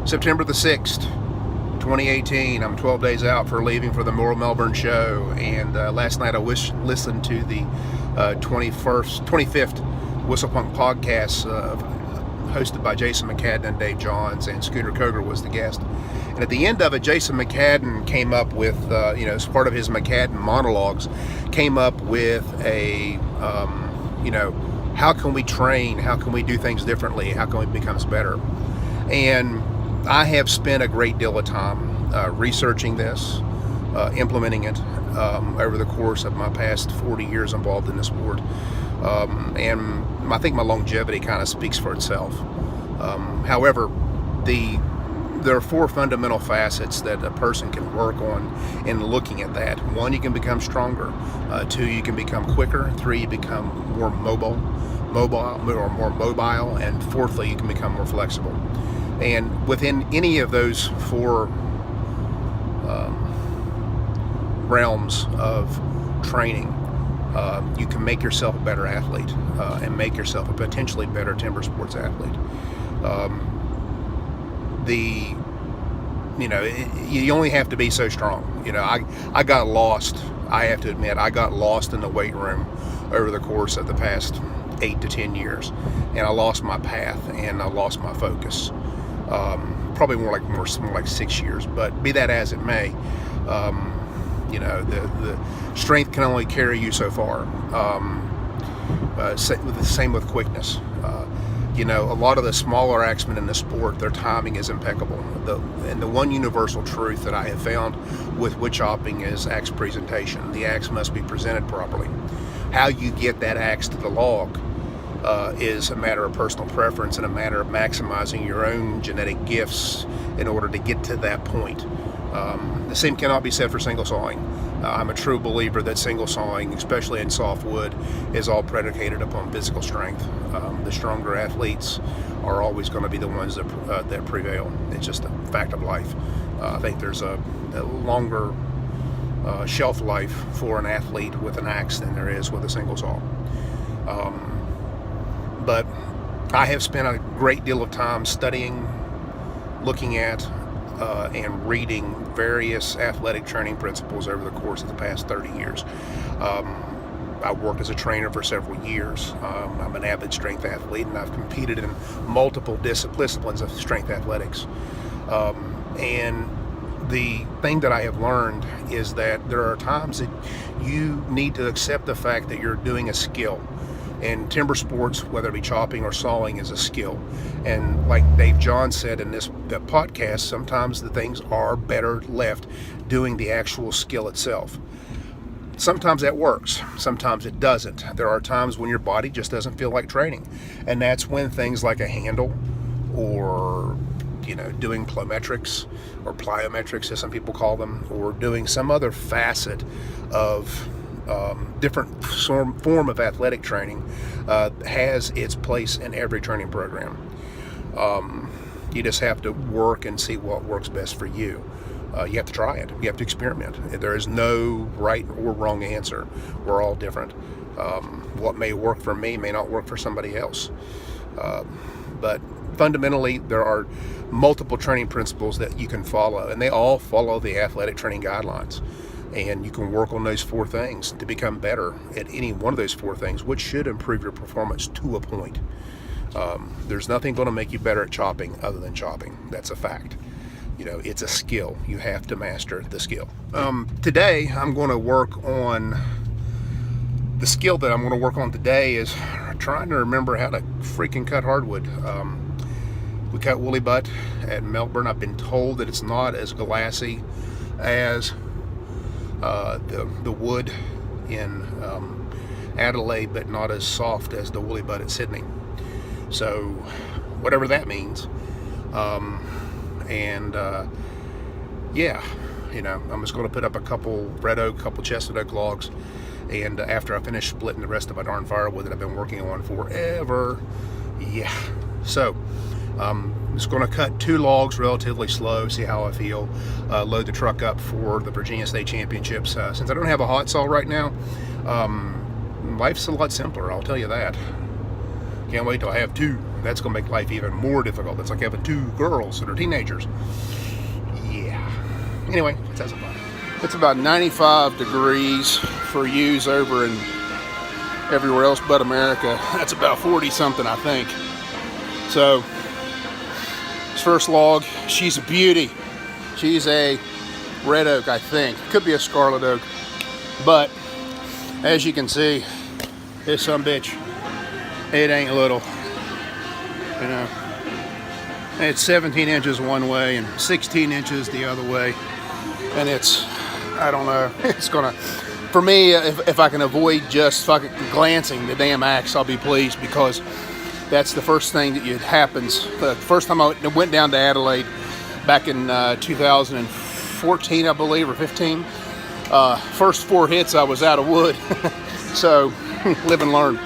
September the 6th, 2018. I'm 12 days out for leaving for the Moral Melbourne show, and last night I listened to the 25th Whistlepunk podcast hosted by Jason McCadden and Dave Johns, and Scooter Coger was the guest. And at the end of it, Jason McCadden came up with, as part of his McCadden monologues, came up with a, how can we train? How can we do things differently? How can we become better? And I have spent a great deal of time researching this, implementing it over the course of my past 40 years involved in this sport. And I think my longevity kind of speaks for itself. However, there are four fundamental facets that a person can work on in looking at that. One, you can become stronger. Two, you can become quicker. Three, you become more mobile, and fourthly, you can become more flexible. And within any of those four realms of training, you can make yourself a better athlete and make yourself a potentially better timber sports athlete. You only have to be so strong. I got lost. I have to admit, I got lost in the weight room over the course of the past 8 to 10 years, and I lost my path and I lost my focus. Probably more like 6 years, but be that as it may, the strength can only carry you so far. Same with quickness. A lot of the smaller axemen in the sport, their timing is impeccable. And the one universal truth that I have found with wood chopping is axe presentation. The axe must be presented properly. How you get that axe to the log is a matter of personal preference and a matter of maximizing your own genetic gifts in order to get to that point. The same cannot be said for single sawing. I'm a true believer that single sawing, especially in softwood, is all predicated upon physical strength. The stronger athletes are always going to be the ones that prevail. It's just a fact of life. I think there's a longer shelf life for an athlete with an axe than there is with a single saw. But I have spent a great deal of time studying, looking at, and reading various athletic training principles over the course of the past 30 years. I worked as a trainer for several years. I'm an avid strength athlete, and I've competed in multiple disciplines of strength athletics. And the thing that I have learned is that there are times that you need to accept the fact that you're doing a skill. And timber sports, whether it be chopping or sawing, is a skill. And like Dave John said in the podcast, sometimes the things are better left doing the actual skill itself. Sometimes that works, sometimes it doesn't. There are times when your body just doesn't feel like training. And that's when things like a handle or doing plyometrics or plyometrics, as some people call them, or doing some other facet of different form of athletic training has its place in every training program. You just have to work and see what works best for you. You have to try it. You have to experiment. There is no right or wrong answer. We're all different. What may work for me may not work for somebody else. But fundamentally, there are multiple training principles that you can follow, and they all follow the athletic training guidelines. And you can work on those four things to become better at any one of those four things, which should improve your performance to a point. There's nothing going to make you better at chopping other than chopping. That's a fact. It's a skill. You have to master the skill. Today, I'm going to work on the skill that I'm going to work on today is trying to remember how to freaking cut hardwood. We cut woolly butt at Melbourne. I've been told that it's not as glassy as the wood in Adelaide, but not as soft as the woolly butt at Sydney. So whatever that means. I'm just going to put up a couple red oak, couple chestnut oak logs, and after I finish splitting the rest of my darn firewood that I've been working on forever. So I'm just going to cut 2 logs relatively slow, see how I feel, load the truck up for the Virginia State Championships. Since I don't have a hot saw right now, life's a lot simpler, I'll tell you that. Can't wait till I have 2. That's going to make life even more difficult. It's like having 2 girls that are teenagers. Yeah. Anyway, that's about it. It's about 95 degrees for yous over in everywhere else but America. That's about 40 something, I think. So, this first log, she's a beauty. She's a red oak, I think. Could be a scarlet oak. But, as you can see, this sumbitch, it ain't little. You know, it's 17 inches one way and 16 inches the other way. And it's, I don't know, it's gonna, for me, if I can avoid just fucking glancing the damn axe, I'll be pleased, because that's the first thing that happens. The first time I went down to Adelaide back in 2014, I believe, or 15, first 4 hits I was out of wood. So, live and learn.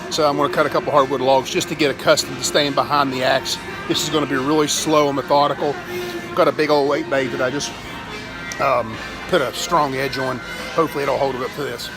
So I'm going to cut a couple hardwood logs just to get accustomed to staying behind the axe. This is going to be really slow and methodical. Got a big old weight bait that I just put a strong edge on. Hopefully it'll hold it up to this.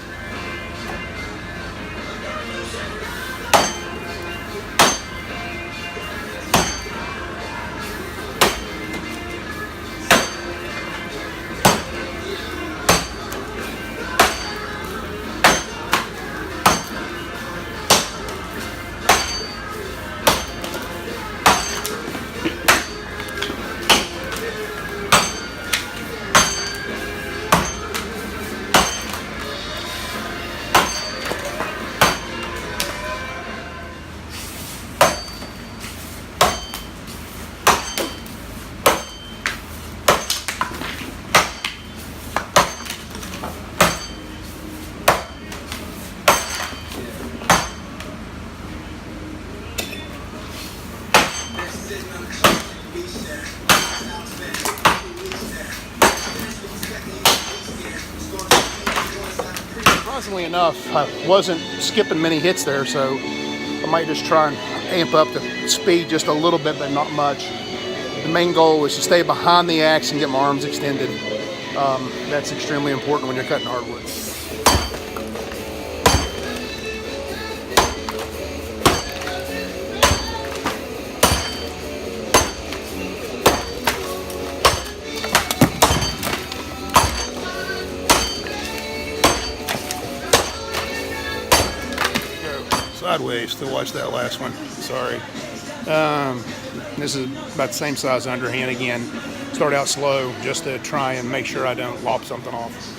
Surprisingly enough, I wasn't skipping many hits there, so I might just try and amp up the speed just a little bit, but not much. The main goal is to stay behind the axe and get my arms extended. That's extremely important when you're cutting hardwood. Sideways to watch that last one. Sorry. This is about the same size underhand again. Start out slow just to try and make sure I don't lop something off.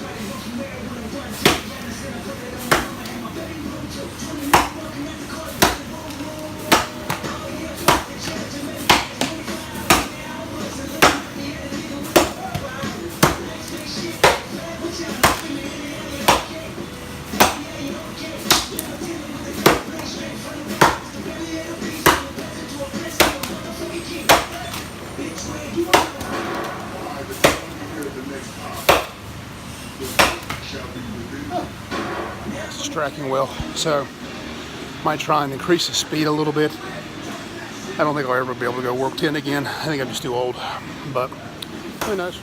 It's tracking well, so might try and increase the speed a little bit. I don't think I'll ever be able to go work 10 again. I think I'm just too old, but who knows.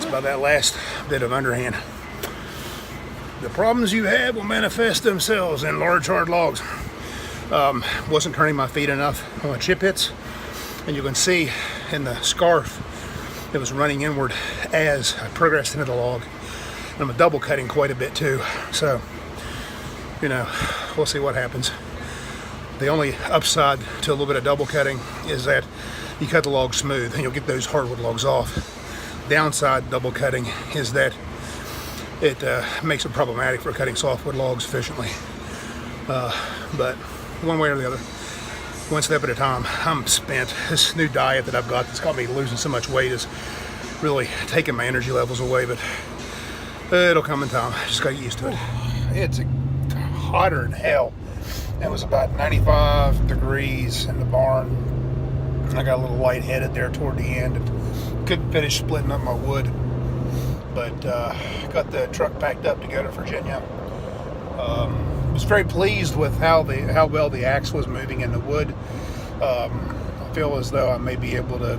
By that last bit of underhand. The problems you have will manifest themselves in large hard logs. Wasn't turning my feet enough on the chip hits, and you can see in the scarf it was running inward as I progressed into the log. And I'm double cutting quite a bit too, so you know, we'll see what happens. The only upside to a little bit of double cutting is that you cut the log smooth and you'll get those hardwood logs off. downside double cutting is that it makes it problematic for cutting softwood logs efficiently. But one way or the other, one step at a time. I'm spent. This new diet that I've got that's got me losing so much weight is really taking my energy levels away, but it'll come in time. Just got to get used to it. It's hotter than hell. It was about 95 degrees in the barn. I got a little lightheaded there toward the end and couldn't finish splitting up my wood, but got the truck packed up to go to Virginia. Was very pleased with how well the axe was moving in the wood. I feel as though I may be able to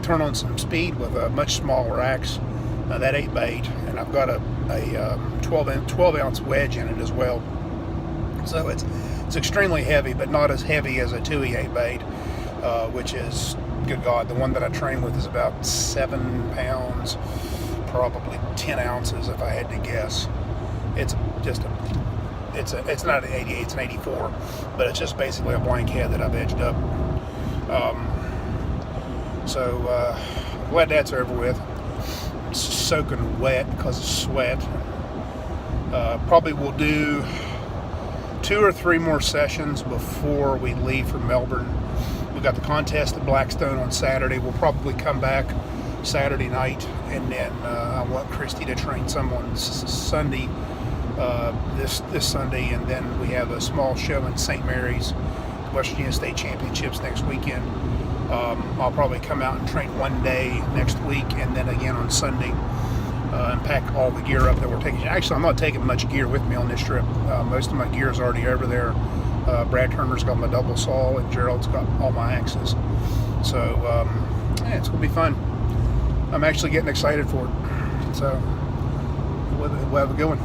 turn on some speed with a much smaller axe, that 8x8, and I've got a 12 ounce wedge in it as well. So it's extremely heavy, but not as heavy as a 2E 8x8, which is, good God, the one that I train with is about 7 pounds, probably 10 ounces if I had to guess. It's not an 88, it's an 84, but it's just basically a blank head that I've edged up. So glad that's over with. It's soaking wet because of sweat. Probably will do 2 or 3 more sessions before we leave for Melbourne. We've got the contest at Blackstone on Saturday. We'll probably come back Saturday night, and then I want Christy to train some on Sunday, this Sunday, and then we have a small show in St. Mary's, West Virginia State Championships next weekend. I'll probably come out and train one day next week, and then again on Sunday, and pack all the gear up that we're taking. Actually, I'm not taking much gear with me on this trip. Most of my gear is already over there. Brad Turner's got my double saw, and Gerald's got all my axes. So, yeah, it's going to be fun. I'm actually getting excited for it. So, we'll have a good one.